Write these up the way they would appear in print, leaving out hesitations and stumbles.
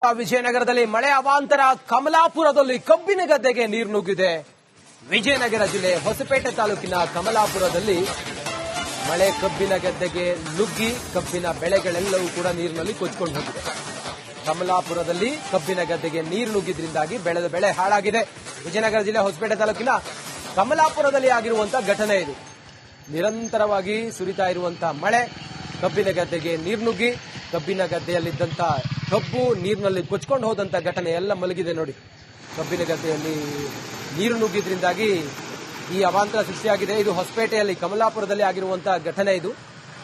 ವಿಜಯನಗರದಲ್ಲಿ ಮಳೆ ಅವಾಂತರ. ಕಮಲಾಪುರದಲ್ಲಿ ಕಬ್ಬಿನ ಗದ್ದೆಗೆ ನೀರು ನುಗ್ಗಿದೆ. ವಿಜಯನಗರ ಜಿಲ್ಲೆ ಹೊಸಪೇಟೆ ತಾಲೂಕಿನ ಕಮಲಾಪುರದಲ್ಲಿ ಮಳೆ ಕಬ್ಬಿನ ಗದ್ದೆಗೆ ನುಗ್ಗಿ ಕಬ್ಬಿನ ಬೆಳೆಗಳೆಲ್ಲವೂ ಕೂಡ ನೀರಿನಲ್ಲಿ ಕೊಚ್ಚಿಕೊಂಡು ಹೋಗಿದೆ. ಕಮಲಾಪುರದಲ್ಲಿ ಕಬ್ಬಿನ ಗದ್ದೆಗೆ ನೀರು ನುಗ್ಗಿದ್ರಿಂದಾಗಿ ಬೆಳೆದ ಬೆಳೆ ಹಾಳಾಗಿದೆ. ವಿಜಯನಗರ ಜಿಲ್ಲೆ ಹೊಸಪೇಟೆ ತಾಲೂಕಿನ ಕಮಲಾಪುರದಲ್ಲಿ ಆಗಿರುವಂತಹ ಘಟನೆ ಇದು. ನಿರಂತರವಾಗಿ ಸುರಿತಾ ಇರುವಂತಹ ಮಳೆ ಕಬ್ಬಿನ ಗದ್ದೆಗೆ ನೀರು ನುಗ್ಗಿ ಕಬ್ಬಿನ ಗದ್ದೆಯಲ್ಲಿದ್ದಂತ ಕಬ್ಬು ನೀರಿನಲ್ಲಿ ಕೊಚ್ಕೊಂಡು ಹೋದಂತ ಘಟನೆ ಎಲ್ಲ ಮಲಗಿದೆ ನೋಡಿ. ಕಬ್ಬಿನ ಗದ್ದೆಯಲ್ಲಿ ನೀರು ನುಗ್ಗಿದ್ರಿಂದಾಗಿ ಈ ಅವಾಂತರ ಸೃಷ್ಟಿಯಾಗಿದೆ. ಇದು ಹೊಸಪೇಟೆಯಲ್ಲಿ ಕಮಲಾಪುರದಲ್ಲಿ ಆಗಿರುವಂತಹ ಘಟನೆ ಇದು.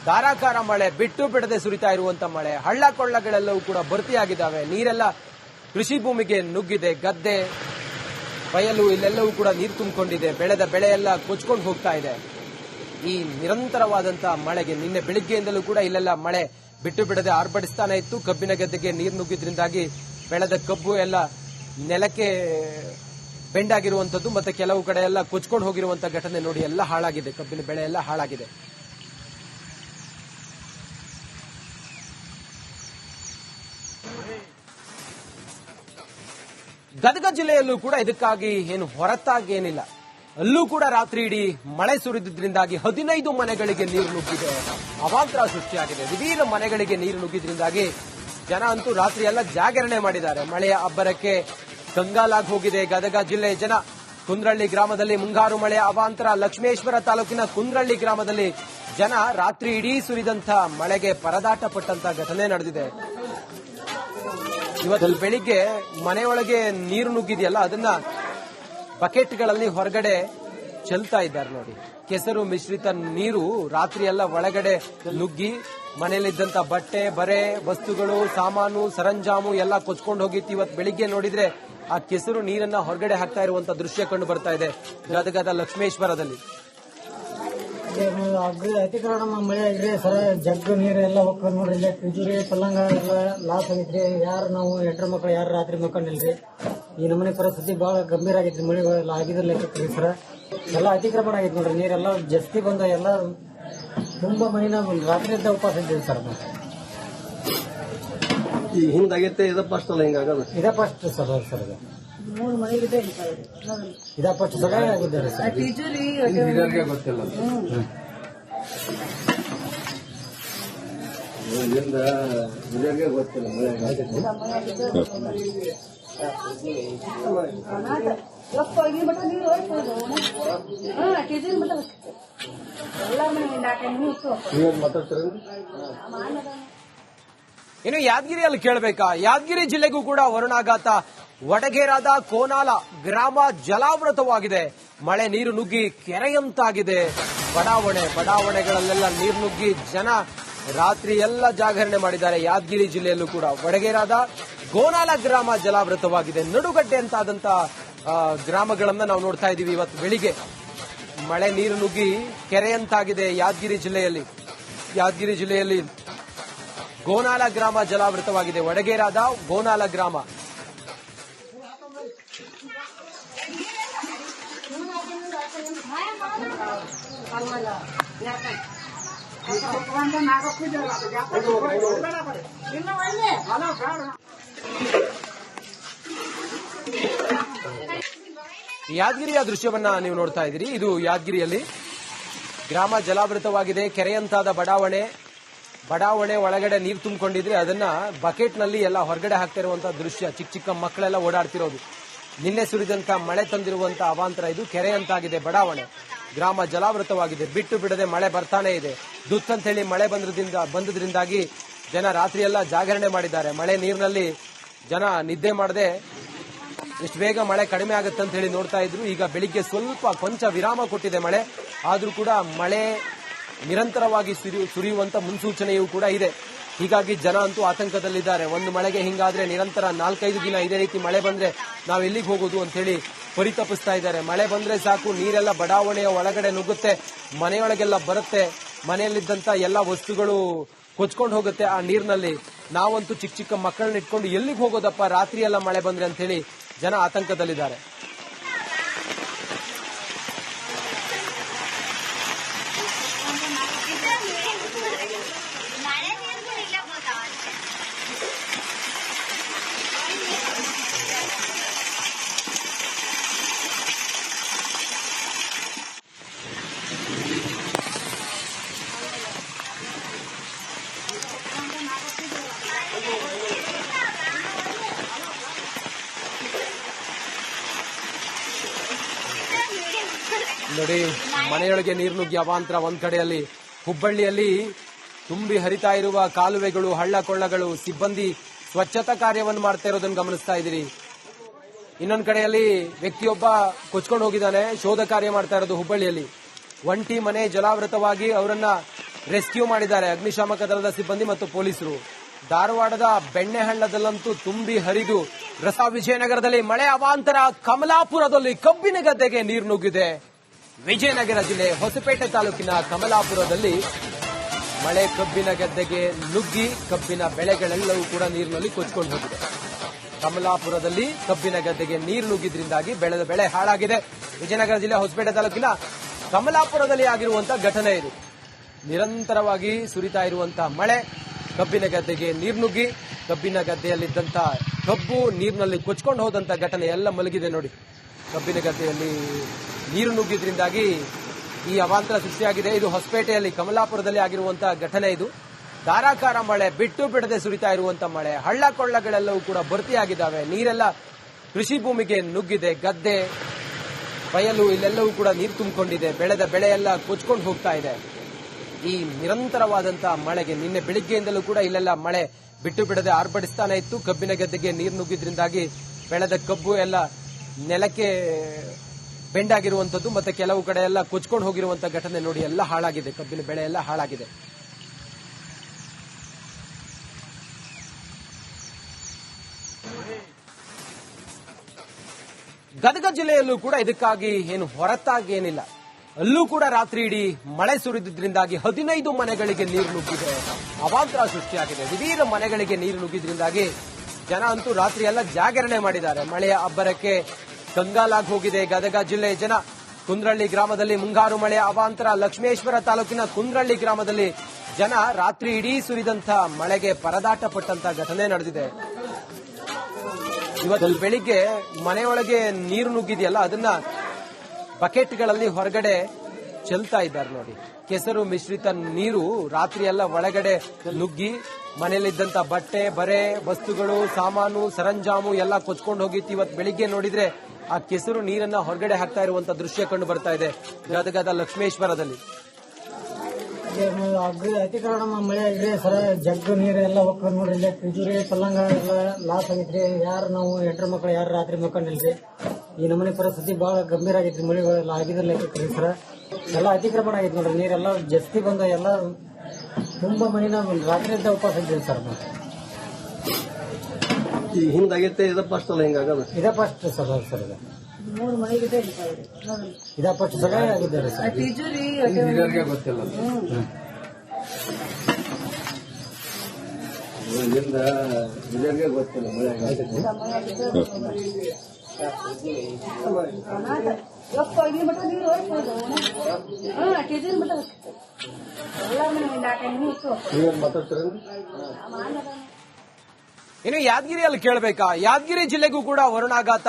ಧಾರಾಕಾರ ಮಳೆ, ಬಿಟ್ಟು ಬಿಡದೆ ಸುರಿತಾ ಇರುವಂತಹ ಮಳೆ, ಹಳ್ಳ ಕೊಳ್ಳಗಳೆಲ್ಲವೂ ಕೂಡ ಭರ್ತಿಯಾಗಿದ್ದಾವೆ. ನೀರೆಲ್ಲ ಕೃಷಿ ಭೂಮಿಗೆ ನುಗ್ಗಿದೆ. ಗದ್ದೆ ಬಯಲು ಇಲ್ಲೆಲ್ಲವೂ ಕೂಡ ನೀರು ತುಂಬಿಕೊಂಡಿದೆ. ಬೆಳೆದ ಬೆಳೆಯೆಲ್ಲ ಕೊಚ್ಕೊಂಡು ಹೋಗ್ತಾ ಇದೆ. ಈ ನಿರಂತರವಾದಂತಹ ಮಳೆಗೆ ನಿನ್ನೆ ಬೆಳಿಗ್ಗೆಯಿಂದಲೂ ಕೂಡ ಇಲ್ಲೆಲ್ಲ ಮಳೆ ಬಿಟ್ಟು ಬಿಡದೆ ಆರ್ಭಟಿಸ್ತಾನೆ ಇತ್ತು. ಕಬ್ಬಿನ ಗದ್ದೆಗೆ ನೀರು ನುಗ್ಗಿದ್ರಿಂದಾಗಿ ಬೆಳೆದ ಕಬ್ಬು ಎಲ್ಲ ನೆಲಕ್ಕೆ ಬೆಂಡಾಗಿರುವಂತದ್ದು ಮತ್ತೆ ಕೆಲವು ಕಡೆ ಎಲ್ಲ ಕೊಚ್ಕೊಂಡು ಹೋಗಿರುವಂತಹ ಘಟನೆ ನೋಡಿ. ಎಲ್ಲ ಹಾಳಾಗಿದೆ, ಕಬ್ಬಿನ ಬೆಳೆ ಎಲ್ಲ ಹಾಳಾಗಿದೆ. ಗದಗ ಜಿಲ್ಲೆಯಲ್ಲೂ ಕೂಡ ಇದಕ್ಕಾಗಿ ಏನು ಹೊರತಾಗಿ ಏನಿಲ್ಲ. ಅಲ್ಲೂ ಕೂಡ ರಾತ್ರಿ ಇಡೀ ಮಳೆ ಸುರಿದ್ರಿಂದಾಗಿ 15 ಮನೆಗಳಿಗೆ ನೀರು ನುಗ್ಗಿದೆ. ಅವಾಂತರ ಸೃಷ್ಟಿಯಾಗಿದೆ. ದಿಢೀರ್ ಮನೆಗಳಿಗೆ ನೀರು ನುಗ್ಗಿದ್ರಿಂದಾಗಿ ಜನ ಅಂತೂ ರಾತ್ರಿ ಎಲ್ಲ ಜಾಗರಣೆ ಮಾಡಿದ್ದಾರೆ. ಮಳೆಯ ಅಬ್ಬರಕ್ಕೆ ಕಂಗಾಲಾಗಿ ಹೋಗಿದೆ ಗದಗ ಜಿಲ್ಲೆಯ ಜನ. ಕುಂದ್ರಳ್ಳಿ ಗ್ರಾಮದಲ್ಲಿ ಮುಂಗಾರು ಮಳೆಯ ಅವಾಂತರ. ಲಕ್ಷ್ಮೇಶ್ವರ ತಾಲೂಕಿನ ಕುಂದ್ರಳ್ಳಿ ಗ್ರಾಮದಲ್ಲಿ ಜನ ರಾತ್ರಿ ಇಡೀ ಸುರಿದಂತ ಮಳೆಗೆ ಪರದಾಟ ಪಟ್ಟಂತ ಘಟನೆ ನಡೆದಿದೆ. ಇವತ್ತು ಬೆಳಿಗ್ಗೆ ಮನೆಯೊಳಗೆ ನೀರು ನುಗ್ಗಿದೆಯಲ್ಲ, ಅದನ್ನ ಬಕೆಟ್ಗಳಲ್ಲಿ ಹೊರಗಡೆ ಚೆಲ್ತಾ ಇದ್ದಾರೆ ನೋಡಿ. ಕೆಸರು ಮಿಶ್ರಿತ ನೀರು ರಾತ್ರಿ ಎಲ್ಲ ಒಳಗಡೆ ನುಗ್ಗಿ ಮನೆಯಲ್ಲಿದ್ದಂತ ಬಟ್ಟೆ ಬರೆ ವಸ್ತುಗಳು ಸಾಮಾನು ಸರಂಜಾಮು ಎಲ್ಲ ಕೊಚ್ಕೊಂಡು ಹೋಗಿತ್ತು. ಇವತ್ತು ಬೆಳಿಗ್ಗೆ ನೋಡಿದ್ರೆ ಆ ಕೆಸರು ನೀರನ್ನ ಹೊರಗಡೆ ಹಾಕ್ತಾ ಇರುವಂತ ದೃಶ್ಯ ಕಂಡು ಬರ್ತಾ ಇದೆ ಗದಗದ ಲಕ್ಷ್ಮೇಶ್ವರದಲ್ಲಿ. ಅತಿಕ್ರಮಣ ಮಳೆ ಇದ್ರೆ ಸರ ಜಗ್ಗು ನೀರು ಎಲ್ಲ ಹೋಗ್ಕೊಂಡು ನೋಡ್ರಿ. ಇಲ್ಲ ಪಿಜುರಿ ಪಲ್ಲಂಗ ಎಲ್ಲ ಲಾಸ್ ಆಗೈತ್ರಿ. ಯಾರು ನಾವು ಹೆಂಡ್ರ ಮಕ್ಳು ಯಾರು ರಾತ್ರಿ ಮಕ್ಕಂಡಿಲ್ರಿ. ಈ ನಮೂನೆ ಪರಿಸ್ಥಿತಿ ಬಹಳ ಗಂಭೀರ ಆಗೈತ್ರಿ. ಮಳೆ ಆಗಿದ್ರ ಲೆಕ್ಕಕ್ರಿ ಸರ ಎಲ್ಲ ಅತಿಕ್ರಮಣ ಆಗೈತಿ ನೋಡ್ರಿ. ನೀರೆಲ್ಲ ಜಾಸ್ತಿ ಬಂದ ಎಲ್ಲ ತುಂಬಾ ಮನಿನ ರಾತ್ರಿ ಇದ್ದ ಉಪವಾಸ ಇದ್ದೀವಿ ಸರ್. ಹಿಂಗಾಗೈತೆ ಇದ ಫಸ್ಟ್ ಅಲ್ಲ ಹಿಂಗಾಗಲ್ಲ. ಇದ ಫಸ್ಟ್ ಸರ್ ಸರ್ ಮೂರು ಮನೆಗಿದೆ ಇದ ಫಸ್ಟ್ ಸಲ ಆಗಿದ್ದಾರೆ ಸರ್. ಗೊತ್ತಿಲ್ಲ ಗೊತ್ತಿಲ್ಲ ಇನ್ನು ಯಾದಗಿರಿಯಲ್ಲಿ ಕೇಳಬೇಕಾ? ಯಾದಗಿರಿ ಜಿಲ್ಲೆಗೂ ಕೂಡ ವರುಣಾಘಾತ. ವಡಗೇರಾದ ಕೋನಾಲ ಗ್ರಾಮ ಜಲಾವೃತವಾಗಿದೆ. ಮಳೆ ನೀರು ನುಗ್ಗಿ ಕೆರೆಯಂತಾಗಿದೆ. ಬಡಾವಣೆಗಳಲ್ಲೆಲ್ಲ ನೀರು ನುಗ್ಗಿ ಜನ ರಾತ್ರಿ ಎಲ್ಲ ಜಾಗರಣೆ ಮಾಡಿದ್ದಾರೆ. ಯಾದಗಿರಿ ಜಿಲ್ಲೆಯಲ್ಲೂ ಕೂಡ ವಡಗೇರಾದ ಗೋನಾಲ ಗ್ರಾಮ ಜಲಾವೃತವಾಗಿದೆ. ನಡುಗಡ್ಡೆ ಅಂತಾದಂತ ಗ್ರಾಮಗಳನ್ನ ನಾವು ನೋಡ್ತಾ ಇದ್ದೀವಿ. ಇವತ್ತು ಬೆಳಿಗ್ಗೆ ಮಳೆ ನೀರು ನುಗ್ಗಿ ಕೆರೆಯಂತಾಗಿದೆ ಯಾದಗಿರಿ ಜಿಲ್ಲೆಯಲ್ಲಿ ಗೋನಾಲ ಗ್ರಾಮ ಜಲಾವೃತವಾಗಿದೆ. ವಡಗೇರಾದ ಗೋನಾಲ ಗ್ರಾಮ. ಯಾದಗಿರಿಯ ದೃಶ್ಯವನ್ನ ನೀವು ನೋಡ್ತಾ ಇದ್ದೀರಿ. ಇದು ಯಾದಗಿರಿಯಲ್ಲಿ ಗ್ರಾಮ ಜಲಾವೃತವಾಗಿದೆ. ಕೆರೆಯಂತಾದ ಬಡಾವಣೆ ಒಳಗಡೆ ನೀರು ತುಂಬಿಕೊಂಡಿದ್ರೆ ಅದನ್ನ ಬಕೆಟ್ ನಲ್ಲಿ ಎಲ್ಲ ಹೊರಗಡೆ ಹಾಕ್ತಾ ಇರುವಂತಹ ದೃಶ್ಯ. ಚಿಕ್ಕ ಮಕ್ಕಳೆಲ್ಲ ಓಡಾಡ್ತಿರೋದು. ನಿನ್ನೆ ಸುರಿದಂತ ಮಳೆ ತಂದಿರುವಂತ ಅವಾಂತರ ಇದು. ಕೆರೆಯಂತಾಗಿದೆ ಬಡಾವಣೆ. ಗ್ರಾಮ ಜಲಾವೃತವಾಗಿದೆ. ಬಿಟ್ಟು ಬಿಡದೆ ಮಳೆ ಬರ್ತಾನೆ ಇದೆ. ದುತ್ತಂತ ಹೇಳಿ ಮಳೆ ಬಂದ್ರಿಂದಾಗಿ ಜನ ರಾತ್ರಿ ಎಲ್ಲ ಜಾಗರಣೆ ಮಾಡಿದ್ದಾರೆ. ಮಳೆ ನೀರಿನಲ್ಲಿ ಜನ ನಿದ್ದೆ ಮಾಡದೆ ಎಷ್ಟು ಬೇಗ ಮಳೆ ಕಡಿಮೆ ಆಗುತ್ತೆ ಅಂತ ಹೇಳಿ ನೋಡ್ತಾ ಇದ್ರು. ಈಗ ಬೆಳಿಗ್ಗೆ ಕೊಂಚ ವಿರಾಮ ಕೊಟ್ಟಿದೆ ಮಳೆ. ಆದ್ರೂ ಕೂಡ ಮಳೆ ನಿರಂತರವಾಗಿ ಸುರಿಯುವಂತ ಮುನ್ಸೂಚನೆಯೂ ಕೂಡ ಇದೆ. ಹೀಗಾಗಿ ಜನ ಅಂತೂ ಆತಂಕದಲ್ಲಿದ್ದಾರೆ. ಒಂದು ಮಳೆಗೆ ಹಿಂಗಾದ್ರೆ ನಿರಂತರ 4-5 ದಿನ ಇದೇ ರೀತಿ ಮಳೆ ಬಂದ್ರೆ ನಾವು ಎಲ್ಲಿಗೆ ಹೋಗೋದು ಅಂತ ಹೇಳಿ ಪರಿತಪಿಸ್ತಾ ಇದ್ದಾರೆ. ಮಳೆ ಬಂದ್ರೆ ಸಾಕು, ನೀರೆಲ್ಲ ಬಡಾವಣೆಯ ಒಳಗಡೆ ನುಗ್ಗುತ್ತೆ, ಮನೆಯೊಳಗೆಲ್ಲ ಬರುತ್ತೆ, ಮನೆಯಲ್ಲಿದ್ದಂತ ಎಲ್ಲ ವಸ್ತುಗಳು ಕೊಚ್ಕೊಂಡು ಹೋಗುತ್ತೆ ಆ ನೀರಿನಲ್ಲಿ. ನಾವಂತೂ ಚಿಕ್ಕ ಮಕ್ಕಳನ್ನ ಇಟ್ಕೊಂಡು ಎಲ್ಲಿಗೆ ಹೋಗೋದಪ್ಪ ರಾತ್ರಿ ಎಲ್ಲ ಮಳೆ ಬಂದ್ರೆ ಅಂತ ಹೇಳಿ ಜನ ಆತಂಕದಲ್ಲಿದ್ದಾರೆ. ನೋಡಿ, ಮನೆಯೊಳಗೆ ನೀರು ನುಗ್ಗಿ ಅವಾಂತರ. ಒಂದ್ ಕಡೆಯಲ್ಲಿ ಹುಬ್ಬಳ್ಳಿಯಲ್ಲಿ ತುಂಬಿ ಹರಿತಾ ಇರುವ ಕಾಲುವೆಗಳು, ಹಳ್ಳ ಕೊಳ್ಳಗಳು, ಸಿಬ್ಬಂದಿ ಸ್ವಚ್ಛತಾ ಕಾರ್ಯವನ್ನು ಮಾಡ್ತಾ ಇರೋದನ್ನು ಗಮನಿಸ್ತಾ ಇದ್ದೀರಿ. ಇನ್ನೊಂದು ಕಡೆಯಲ್ಲಿ ವ್ಯಕ್ತಿಯೊಬ್ಬ ಕೊಚ್ಕೊಂಡು ಹೋಗಿದ್ದಾನೆ, ಶೋಧ ಕಾರ್ಯ ಮಾಡ್ತಾ ಇರೋದು ಹುಬ್ಬಳ್ಳಿಯಲ್ಲಿ. ಒಂಟಿ ಮನೆ ಜಲಾವೃತವಾಗಿ ಅವರನ್ನ ರೆಸ್ಕ್ಯೂ ಮಾಡಿದ್ದಾರೆ ಅಗ್ನಿಶಾಮಕ ದಳದ ಸಿಬ್ಬಂದಿ ಮತ್ತು ಪೊಲೀಸರು. ಧಾರವಾಡದ ಬೆಣ್ಣೆಹಳ್ಳದಲ್ಲಂತೂ ತುಂಬಿ ಹರಿದು ರಸ. ವಿಜಯನಗರದಲ್ಲಿ ಮಳೆ ಅವಾಂತರ. ಕಮಲಾಪುರದಲ್ಲಿ ಕಬ್ಬಿನ ಗದ್ದೆಗೆ ನೀರು ನುಗ್ಗಿದೆ. ವಿಜಯನಗರ ಜಿಲ್ಲೆ ಹೊಸಪೇಟೆ ತಾಲೂಕಿನ ಕಮಲಾಪುರದಲ್ಲಿ ಮಳೆ ಕಬ್ಬಿನ ಗದ್ದೆಗೆ ನುಗ್ಗಿ ಕಬ್ಬಿನ ಬೆಳೆಗಳೆಲ್ಲವೂ ಕೂಡ ನೀರಿನಲ್ಲಿ ಕೊಚ್ಕೊಂಡು ಹೋಗಿದೆ. ಕಮಲಾಪುರದಲ್ಲಿ ಕಬ್ಬಿನ ಗದ್ದೆಗೆ ನೀರು ನುಗ್ಗಿದ್ರಿಂದಾಗಿ ಬೆಳೆದ ಬೆಳೆ ಹಾಳಾಗಿದೆ. ವಿಜಯನಗರ ಜಿಲ್ಲೆ ಹೊಸಪೇಟೆ ತಾಲೂಕಿನ ಕಮಲಾಪುರದಲ್ಲಿ ಆಗಿರುವಂತಹ ಘಟನೆ ಇದು. ನಿರಂತರವಾಗಿ ಸುರಿತಾ ಇರುವಂತಹ ಮಳೆ ಕಬ್ಬಿನ ಗದ್ದೆಗೆ ನೀರು ನುಗ್ಗಿ ಕಬ್ಬಿನ ಗದ್ದೆಯಲ್ಲಿದ್ದಂತಹ ಕಬ್ಬು ನೀರಿನಲ್ಲಿ ಕೊಚ್ಕೊಂಡು ಹೋದಂತ ಘಟನೆ ಎಲ್ಲ ಮಲಗಿದೆ ನೋಡಿ. ಕಬ್ಬಿನ ಗದ್ದೆಯಲ್ಲಿ ನೀರು ನುಗ್ಗಿದ್ರಿಂದಾಗಿ ಈ ಅವಾಂತರ ಸೃಷ್ಟಿಯಾಗಿದೆ. ಇದು ಹೊಸಪೇಟೆಯಲ್ಲಿ ಕಮಲಾಪುರದಲ್ಲಿ ಆಗಿರುವಂತಹ ಘಟನೆ ಇದು. ಧಾರಾಕಾರ ಮಳೆ, ಬಿಟ್ಟು ಬಿಡದೆ ಸುರಿತಾ ಇರುವಂತಹ ಮಳೆ, ಹಳ್ಳ ಕೊಳ್ಳಗಳೆಲ್ಲವೂ ಕೂಡ ಭರ್ತಿಯಾಗಿದ್ದಾವೆ. ನೀರೆಲ್ಲ ಕೃಷಿ ಭೂಮಿಗೆ ನುಗ್ಗಿದೆ. ಗದ್ದೆ ಬಯಲು ಇಲ್ಲೆಲ್ಲವೂ ಕೂಡ ನೀರು ತುಂಬಿಕೊಂಡಿದೆ. ಬೆಳೆದ ಬೆಳೆ ಎಲ್ಲ ಕೊಚ್ಕೊಂಡು ಹೋಗ್ತಾ ಇದೆ. ಈ ನಿರಂತರವಾದಂತಹ ಮಳೆಗೆ ನಿನ್ನೆ ಬೆಳಿಗ್ಗೆಯಿಂದಲೂ ಕೂಡ ಇಲ್ಲೆಲ್ಲ ಮಳೆ ಬಿಟ್ಟು ಬಿಡದೆ ಆರ್ಭಟಿಸ್ತಾನೆ ಇತ್ತು. ಕಬ್ಬಿನ ಗದ್ದೆಗೆ ನೀರು ನುಗ್ಗಿದ್ರಿಂದಾಗಿ ಬೆಳೆದ ಕಬ್ಬು ಎಲ್ಲ ನೆಲಕ್ಕೆ ಬೆಂಡಾಗಿರುವಂತದ್ದು, ಮತ್ತೆ ಕೆಲವು ಕಡೆ ಎಲ್ಲ ಕೊಚ್ಕೊಂಡು ಹೋಗಿರುವಂತಹ ಘಟನೆ ನೋಡಿ. ಎಲ್ಲ ಹಾಳಾಗಿದೆ, ಕಬ್ಬಿನ ಬೆಳೆ ಎಲ್ಲ ಹಾಳಾಗಿದೆ. ಗದಗ ಜಿಲ್ಲೆಯಲ್ಲೂ ಕೂಡ ಇದಕ್ಕಾಗಿ ಏನು ಹೊರತಾಗಿ ಏನಿಲ್ಲ. ಅಲ್ಲೂ ಕೂಡ ರಾತ್ರಿ ಇಡೀ ಮಳೆ ಸುರಿದ್ರಿಂದಾಗಿ 15 ಮನೆಗಳಿಗೆ ನೀರು ನುಗ್ಗಿದೆ. ಅವಾಂತರ ಸೃಷ್ಟಿಯಾಗಿದೆ. ದಿಢೀರ್ ಮನೆಗಳಿಗೆ ನೀರು ನುಗ್ಗಿದ್ರಿಂದಾಗಿ ಜನ ಅಂತೂ ರಾತ್ರಿ ಎಲ್ಲ ಜಾಗರಣೆ ಮಾಡಿದ್ದಾರೆ. ಮಳೆಯ ಅಬ್ಬರಕ್ಕೆ ಕಂಗಾಲಾಗಿ ಹೋಗಿದೆ ಗದಗ ಜಿಲ್ಲೆ ಜನ. ಕುಂದ್ರಳ್ಳಿ ಗ್ರಾಮದಲ್ಲಿ ಮುಂಗಾರು ಮಳೆಯ ಅವಾಂತರ. ಲಕ್ಷ್ಮೇಶ್ವರ ತಾಲೂಕಿನ ಕುಂದ್ರಳ್ಳಿ ಗ್ರಾಮದಲ್ಲಿ ಜನ ರಾತ್ರಿ ಇಡೀ ಸುರಿದಂತ ಮಳೆಗೆ ಪರದಾಟ ಪಟ್ಟಂತ ಘಟನೆ ನಡೆದಿದೆ. ಇವತ್ತು ಬೆಳಿಗ್ಗೆ ಮನೆಯೊಳಗೆ ನೀರು ನುಗ್ಗಿದೆಯಲ್ಲ, ಅದನ್ನ ಬಕೆಟ್ಗಳಲ್ಲಿ ಹೊರಗಡೆ ಚೆಲ್ತಾ ಇದ್ದಾರೆ ನೋಡಿ. ಕೆಸರು ಮಿಶ್ರಿತ ನೀರು ರಾತ್ರಿ ಎಲ್ಲ ಒಳಗಡೆ ನುಗ್ಗಿ ಮನೆಯಲ್ಲಿದ್ದಂತ ಬಟ್ಟೆ ಬರೆ ವಸ್ತುಗಳು, ಸಾಮಾನು, ಸರಂಜಾಮು ಎಲ್ಲ ಕೊಚ್ಕೊಂಡು ಹೋಗಿತ್ತು. ಇವತ್ತು ಬೆಳಿಗ್ಗೆ ನೋಡಿದ್ರೆ ಆ ಕೆಸರು ನೀರನ್ನ ಹೊರಗಡೆ ಹಾಕ್ತಾ ಇರುವಂತ ದೃಶ್ಯ ಕಂಡು ಬರ್ತಾ ಇದೆ ಗದಗದ ಲಕ್ಷ್ಮೇಶ್ವರದಲ್ಲಿ. ಅತಿಕ್ರಮಣ ಮಳೆ ಇದೆ ಸರ. ಜಗ್ಗು ನೀರು ಎಲ್ಲ ಹೋಗ್ತದೆ ನೋಡ್ರಿ. ಇಲ್ಲೇ ಪಿಜುರಿ ಪಲ್ಲಂಗ ಎಲ್ಲ ಲಾಸ್ ಆಗೈತ್ರಿ. ಯಾರು ನಾವು ಹೆಂಡ್ರ ಮಕ್ಳು ಯಾರು ರಾತ್ರಿ ಮಕ್ಕಂಡಿಲ್ರಿ. ಈ ನಮೂನಿ ಪರಿಸ್ಥಿತಿ ಬಹಳ ಗಂಭೀರ ಆಗೈತ್ರಿ. ಮಳೆಗಳೆಲ್ಲ ಆಗಿದ್ರಲ್ಲ ಸರ. ಎಲ್ಲ ಅತಿಕ್ರಮಣ ಆಗೈತಿ ನೋಡ್ರಿ. ನೀರೆಲ್ಲ ಜಾಸ್ತಿ ಬಂದ ಎಲ್ಲ ತುಂಬಾ ಮನಿನ ರಾತ್ರಿ ಇದ್ದ ಉಪವಾಸ ಇದ್ದೀವಿ ಸರ್. ಹಿಂದಾಗೈತೆ ಇದ ಫಸ್ಟ್ ಅಲ್ಲ ಹಿಂಗಾಗದ. ಇದ ಫಸ್ಟ್ ಸರ್. ಸರ್ ಇದು 3 ಮನೆಗಿದೆ. ಇದ ಫಸ್ಟ್ ಸಲ ಆಗಿದ್ದಾರೆ ಸರ್. ಗೊತ್ತಿಲ್ಲ. ಗೊತ್ತಿಲ್ಲ ಇನ್ನು ಯಾದಗಿರಿಯಲ್ಲಿ ಕೇಳಬೇಕಾ? ಯಾದಗಿರಿ ಜಿಲ್ಲೆಗೂ ಕೂಡ ವರುಣಾಘಾತ.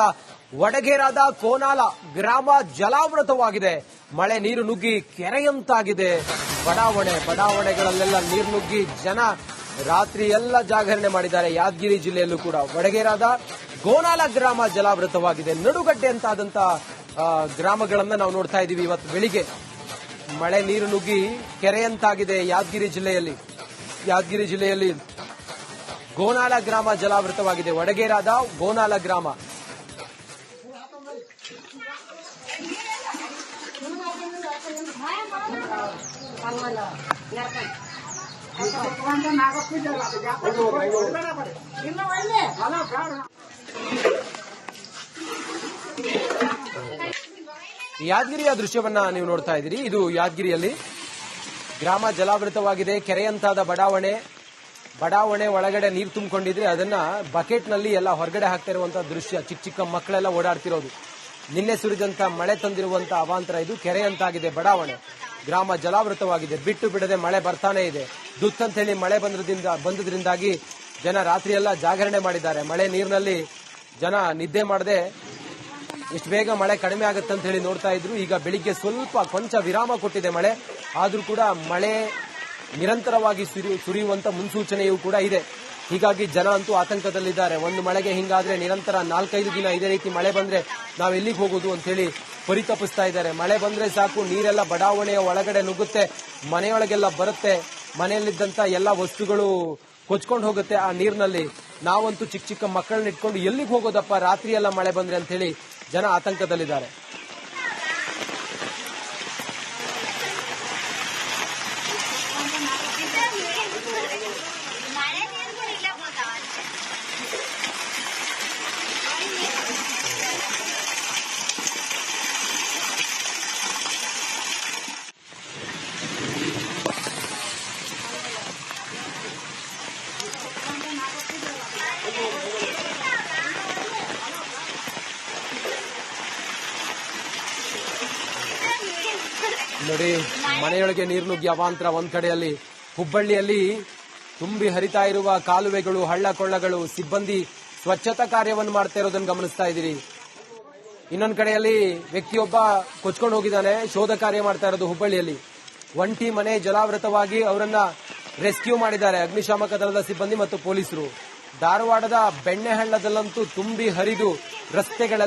ವಡಗೇರಾದ ಕೋನಾಲ ಗ್ರಾಮ ಜಲಾವೃತವಾಗಿದೆ. ಮಳೆ ನೀರು ನುಗ್ಗಿ ಕೆರೆಯಂತಾಗಿದೆ. ಬಡಾವಣೆಗಳಲ್ಲೆಲ್ಲ ನೀರು ನುಗ್ಗಿ ಜನ ರಾತ್ರಿ ಎಲ್ಲ ಜಾಗರಣೆ ಮಾಡಿದ್ದಾರೆ. ಯಾದಗಿರಿ ಜಿಲ್ಲೆಯಲ್ಲೂ ಕೂಡ ವಡಗೇರಾದ ಗೋನಾಲ ಗ್ರಾಮ ಜಲಾವೃತವಾಗಿದೆ. ನಡುಗಡ್ಡೆ ಅಂತಾದಂತ ಗ್ರಾಮಗಳನ್ನ ನಾವು ನೋಡ್ತಾ ಇದ್ದೀವಿ. ಇವತ್ತು ಬೆಳಿಗ್ಗೆ ಮಳೆ ನೀರು ನುಗ್ಗಿ ಕೆರೆಯಂತಾಗಿದೆ ಯಾದಗಿರಿ ಜಿಲ್ಲೆಯಲ್ಲಿ ಗೋನಾಲ ಗ್ರಾಮ ಜಲಾವೃತವಾಗಿದೆ. ವಡಗೇರಾದ ಗೋನಾಲ ಗ್ರಾಮ. ಯಾದಗಿರಿಯ ದೃಶ್ಯವನ್ನ ನೀವು ನೋಡ್ತಾ ಇದ್ದೀರಿ. ಇದು ಯಾದಗಿರಿಯಲ್ಲಿ ಗ್ರಾಮ ಜಲಾವೃತವಾಗಿದೆ. ಕೆರೆಯಂತಾದ ಬಡಾವಣೆ ಒಳಗಡೆ ನೀರು ತುಂಬಿಕೊಂಡಿದ್ರೆ ಅದನ್ನ ಬಕೆಟ್ ನಲ್ಲಿ ಎಲ್ಲ ಹೊರಗಡೆ ಹಾಕ್ತಾ ಇರುವಂತಹ ದೃಶ್ಯ. ಚಿಕ್ಕ ಮಕ್ಕಳೆಲ್ಲ ಓಡಾಡ್ತಿರೋದು. ನಿನ್ನೆ ಸುರಿದಂತ ಮಳೆ ತಂದಿರುವಂತ ಅವಾಂತರ ಇದು. ಕೆರೆಯಂತಾಗಿದೆ ಬಡಾವಣೆ. ಗ್ರಾಮ ಜಲಾವೃತವಾಗಿದೆ. ಬಿಟ್ಟು ಬಿಡದೆ ಮಳೆ ಬರ್ತಾನೆ ಇದೆ. ದುತ್ತಂತ ಹೇಳಿ ಮಳೆ ಬಂದ್ರಿಂದಾಗಿ ಜನ ರಾತ್ರಿ ಎಲ್ಲ ಜಾಗರಣೆ ಮಾಡಿದ್ದಾರೆ. ಮಳೆ ನೀರಿನಲ್ಲಿ ಜನ ನಿದ್ದೆ ಮಾಡದೆ ಇಷ್ಟು ಬೇಗ ಮಳೆ ಕಡಿಮೆ ಆಗುತ್ತೆ ಅಂತ ಹೇಳಿ ನೋಡ್ತಾ ಇದ್ರು. ಈಗ ಬೆಳಿಗ್ಗೆ ಕೊಂಚ ವಿರಾಮ ಕೊಟ್ಟಿದೆ ಮಳೆ. ಆದ್ರೂ ಕೂಡ ಮಳೆ ನಿರಂತರವಾಗಿ ಸುರಿಯುವಂತ ಮುನ್ಸೂಚನೆಯೂ ಕೂಡ ಇದೆ. ಹೀಗಾಗಿ ಜನ ಅಂತೂ ಆತಂಕದಲ್ಲಿದ್ದಾರೆ. ಒಂದು ಮಳೆಗೆ ಹಿಂಗಾದ್ರೆ ನಿರಂತರ 4-5 ದಿನ ಇದೇ ರೀತಿ ಮಳೆ ಬಂದ್ರೆ ನಾವ್ ಎಲ್ಲಿಗೆ ಹೋಗೋದು ಅಂತ ಹೇಳಿ ಪರಿತಪಿಸ್ತಾ ಇದ್ದಾರೆ. ಮಳೆ ಬಂದ್ರೆ ಸಾಕು, ನೀರೆಲ್ಲ ಬಡಾವಣೆಯ ಒಳಗಡೆ ನುಗ್ಗುತ್ತೆ, ಮನೆಯೊಳಗೆಲ್ಲ ಬರುತ್ತೆ, ಮನೆಯಲ್ಲಿದ್ದಂತ ಎಲ್ಲ ವಸ್ತುಗಳು ಕೊಚ್ಕೊಂಡು ಹೋಗುತ್ತೆ ಆ ನೀರಿನಲ್ಲಿ. ನಾವಂತೂ ಚಿಕ್ಕ ಚಿಕ್ಕ ಮಕ್ಕಳನ್ನ ಇಟ್ಕೊಂಡು ಎಲ್ಲಿಗೆ ಹೋಗೋದಪ್ಪ ರಾತ್ರಿ ಎಲ್ಲ ಮಳೆ ಬಂದ್ರೆ ಅಂತ ಹೇಳಿ ಜನ ಆತಂಕದಲ್ಲಿದ್ದಾರೆ. ನೋಡಿ, ಮನೆಯೊಳಗೆ ನೀರು ನುಗ್ಗಿ ಅವಾಂತರ. ಒಂದ್ ಕಡೆಯಲ್ಲಿ ಹುಬ್ಬಳ್ಳಿಯಲ್ಲಿ ತುಂಬಿ ಹರಿತಾ ಇರುವ ಕಾಲುವೆಗಳು, ಹಳ್ಳ ಕೊಳ್ಳಗಳು, ಸಿಬ್ಬಂದಿ ಸ್ವಚ್ಛತಾ ಕಾರ್ಯವನ್ನು ಮಾಡ್ತಾ ಇರೋದನ್ನು ಗಮನಿಸ್ತಾ ಇದ್ದೀರಿ. ಇನ್ನೊಂದ್ ಕಡೆಯಲ್ಲಿ ವ್ಯಕ್ತಿಯೊಬ್ಬ ಕೊಚ್ಕೊಂಡು ಹೋಗಿದ್ದಾನೆ, ಶೋಧ ಕಾರ್ಯ ಮಾಡ್ತಾ ಇರೋದು ಹುಬ್ಬಳ್ಳಿಯಲ್ಲಿ. ಒಂಟಿ ಮನೆ ಜಲಾವೃತವಾಗಿ ಅವರನ್ನ ರೆಸ್ಕ್ಯೂ ಮಾಡಿದ್ದಾರೆ ಅಗ್ನಿಶಾಮಕ ದಳದ ಸಿಬ್ಬಂದಿ ಮತ್ತು ಪೊಲೀಸರು. ಧಾರವಾಡದ ಬೆಣ್ಣೆಹಳ್ಳದಲ್ಲಂತೂ ತುಂಬಿ ಹರಿದು ರಸ್ತೆಗಳೆಲ್ಲ